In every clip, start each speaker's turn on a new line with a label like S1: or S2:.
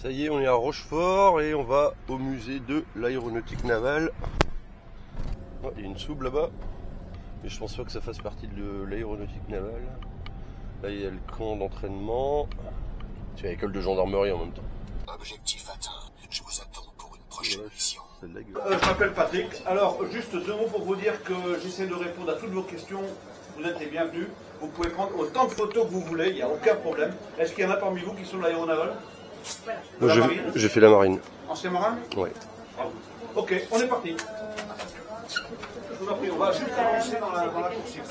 S1: Ça y est, on est à Rochefort et on va au musée de l'aéronautique navale. Oh, il y a une souble là-bas, mais je pense pas que ça fasse partie de l'aéronautique navale. Là, il y a le camp d'entraînement. C'est l'école de gendarmerie en même temps.
S2: Objectif atteint. Je vous attends pour une prochaine mission.
S3: Je m'appelle Patrick. Alors, juste deux mots pour vous dire que j'essaie de répondre à toutes vos questions. Vous êtes les bienvenus. Vous pouvez prendre autant de photos que vous voulez, il n'y a aucun problème. Est-ce qu'il y en a parmi vous qui sont de l'aéronaval?
S1: Moi, j'ai fait la marine.
S3: Ancien marin?
S1: Oui.
S3: Ok, on est parti. Je vous en prie, on va juste avancer dans la coursive.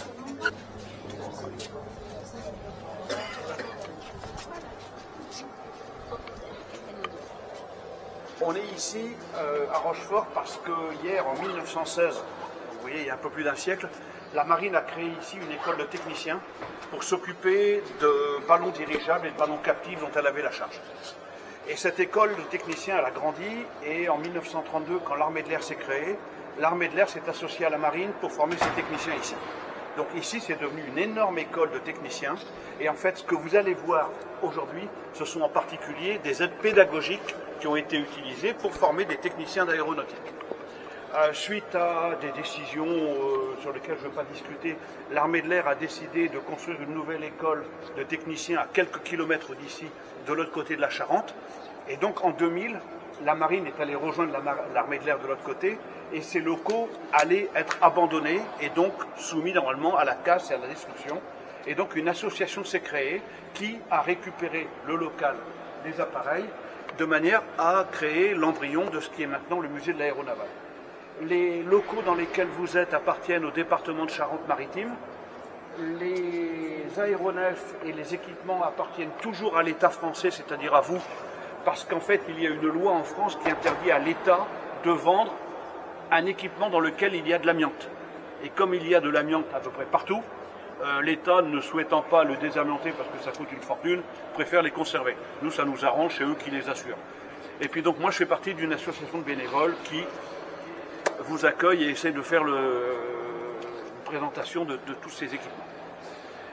S3: On est ici à Rochefort parce que hier, en 1916, vous voyez, il y a un peu plus d'un siècle, la marine a créé ici une école de techniciens pour s'occuper de ballons dirigeables et de ballons captifs dont elle avait la charge. Et cette école de techniciens, elle a grandi et en 1932, quand l'armée de l'air s'est créée, l'armée de l'air s'est associée à la marine pour former ses techniciens ici. Donc ici, c'est devenu une énorme école de techniciens. Et en fait, ce que vous allez voir aujourd'hui, ce sont en particulier des aides pédagogiques qui ont été utilisées pour former des techniciens d'aéronautique. Suite à des décisions sur lesquelles je ne veux pas discuter, l'armée de l'air a décidé de construire une nouvelle école de techniciens à quelques kilomètres d'ici, de l'autre côté de la Charente. Et donc en 2000, la marine est allée rejoindre l'armée de l'air de l'autre côté et ces locaux allaient être abandonnés et donc soumis normalement à la casse et à la destruction. Et donc une association s'est créée qui a récupéré le local des appareils de manière à créer l'embryon de ce qui est maintenant le musée de l'aéronaval. Les locaux dans lesquels vous êtes appartiennent au département de Charente-Maritime. Les aéronefs et les équipements appartiennent toujours à l'État français, c'est-à-dire à vous, parce qu'en fait, il y a une loi en France qui interdit à l'État de vendre un équipement dans lequel il y a de l'amiante. Et comme il y a de l'amiante à peu près partout, l'État, ne souhaitant pas le désamianter parce que ça coûte une fortune, préfère les conserver. Nous, ça nous arrange, c'est eux qui les assurent. Et puis donc, moi, je fais partie d'une association de bénévoles qui vous accueille et essaie de faire une présentation de tous ces équipements.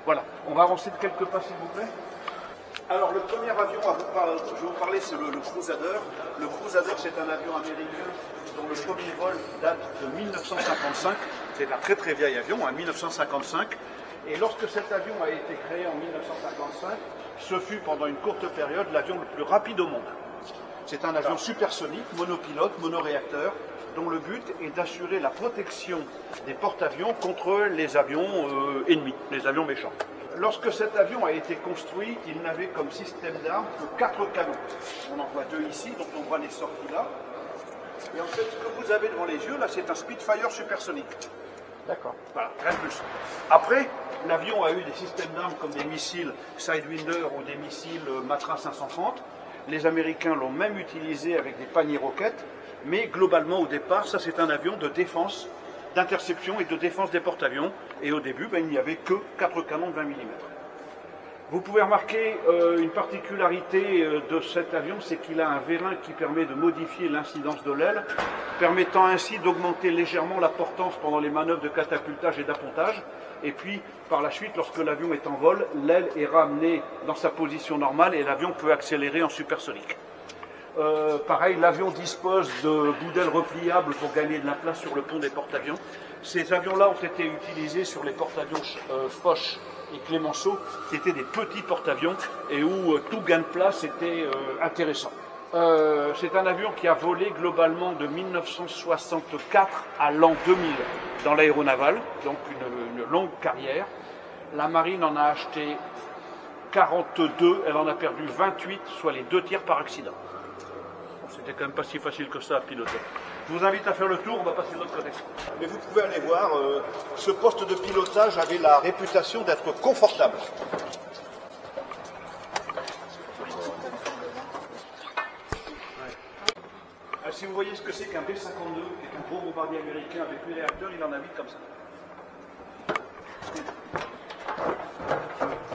S3: Voilà, on va avancer de quelques pas, s'il vous plaît. Alors, le premier avion je vais vous parler, c'est le Crusader. Le Crusader, c'est un avion américain dont le premier vol date de 1955. C'est un très très vieil avion, 1955. Et lorsque cet avion a été créé en 1955, ce fut pendant une courte période l'avion le plus rapide au monde. C'est un avion supersonique, monopilote, monoréacteur, dont le but est d'assurer la protection des porte-avions contre les avions ennemis, les avions méchants. Lorsque cet avion a été construit, il n'avait comme système d'armes que 4 canons. On en voit 2 ici, donc on voit les sorties là. Et en fait, ce que vous avez devant les yeux, là, c'est un Spitfire supersonique. D'accord. Voilà, rien de plus. Après, l'avion a eu des systèmes d'armes comme des missiles Sidewinder ou des missiles Matra 530. Les Américains l'ont même utilisé avec des paniers roquettes. Mais globalement, au départ, ça c'est un avion de défense, d'interception et de défense des porte-avions. Et au début, il n'y avait que 4 canons de 20 mm. Vous pouvez remarquer une particularité de cet avion, c'est qu'il a un vérin qui permet de modifier l'incidence de l'aile, permettant ainsi d'augmenter légèrement la portance pendant les manœuvres de catapultage et d'appontage. Et puis, par la suite, lorsque l'avion est en vol, l'aile est ramenée dans sa position normale et l'avion peut accélérer en supersonique. Pareil, l'avion dispose de boudelles repliables pour gagner de la place sur le pont des porte-avions. Ces avions-là ont été utilisés sur les porte-avions Foch et Clemenceau, qui étaient des petits porte-avions et où tout gain de place était intéressant. C'est un avion qui a volé globalement de 1964 à l'an 2000 dans l'aéronaval, donc une longue carrière. La marine en a acheté 42, elle en a perdu 28, soit les 2 tiers par accident. C'était quand même pas si facile que ça à piloter. Je vous invite à faire le tour, on va passer de l'autre côté. Mais vous pouvez aller voir, ce poste de pilotage avait la réputation d'être confortable. Alors, si vous voyez ce que c'est qu'un B-52, qui est un gros bombardier américain avec 8 réacteurs, il en a 8 comme ça.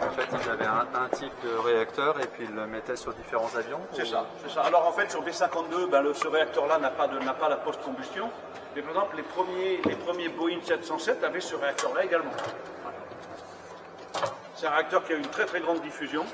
S4: En fait, ils avaient un type de réacteur et puis ils le mettaient sur différents avions.
S3: C'est ça, c'est ça. Alors en fait, sur B-52, ce réacteur-là n'a pas la post-combustion. Mais par exemple, les premiers Boeing 707 avaient ce réacteur-là également. C'est un réacteur qui a une très très grande diffusion.